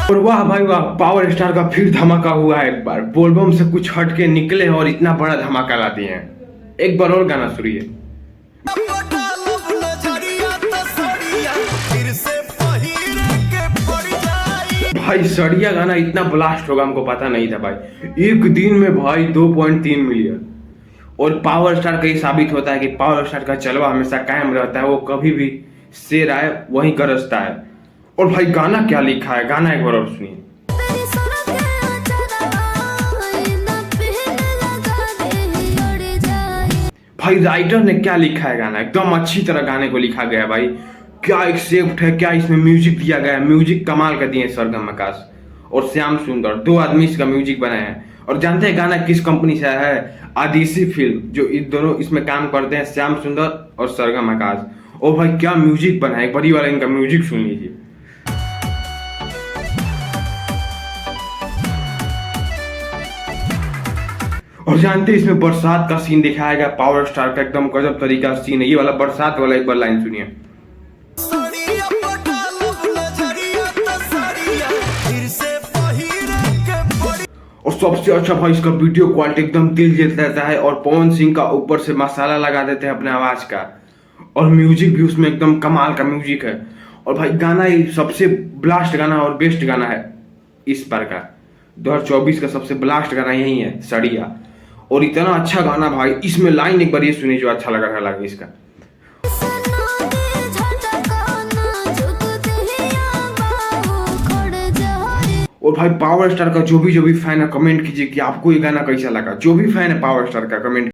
और वाह भाई वाह, पावर स्टार का फिर धमाका हुआ है। एक बार बोलबम से कुछ हट के निकले और इतना बड़ा धमाका ला दिए हैं। एक बार और गाना सुनिए। भाई सड़िया गाना इतना ब्लास्ट होगा हमको पता नहीं था भाई। एक दिन में भाई 2.3 मिलियन। और पावर स्टार का ये साबित होता है कि पावर स्टार का जलवा हमेशा कायम रहता है, वो कभी भी शेर आए वहीं गरजता है। और भाई गाना क्या लिखा है, गाना एक बार और सुनिए। भाई राइटर ने क्या लिखा है गाना, एकदम अच्छी तरह गाने को लिखा गया है भाई। क्या एक्सेप्ट है, क्या इसमें म्यूजिक दिया गया है। म्यूजिक कमाल का दिए सरगम आकाश और श्याम सुंदर, दो आदमी इसका म्यूजिक बनाए हैं। और जानते हैं गाना किस कंपनी से आया है? आदिशि फिल्म, जो इन दोनों इसमें काम करते हैं, श्याम सुंदर और सरगम आकाश। और भाई क्या म्यूजिक बना है, बड़ी वाला इनका म्यूजिक सुन लीजिए। और जानते हैं इसमें बरसात का सीन दिखाया गया पावर स्टार का, एकदम गजब तरीका सीन है। ये वाला बरसात वाला एक बार लाइन सुनिए। और सबसे अच्छा भाई इसका वीडियो क्वालिटी एकदम दिल जीत लेता है। और पवन सिंह का ऊपर से मसाला लगा देते हैं अपने आवाज का। और म्यूजिक भी उसमें एकदम कमाल का म्यूजिक है। और भाई गाना ही सबसे ब्लास्ट गाना और बेस्ट गाना है इस बार का 2024 का सबसे ब्लास्ट गाना यही है, सड़िया। और इतना अच्छा गाना भाई, इसमें लाइन एक बार ये सुनिए जो अच्छा लगा इसका। और भाई पावर स्टार का जो भी फैन है कमेंट कीजिए कि आपको ये गाना कैसा लगा। जो भी फैन है पावर स्टार का कमेंट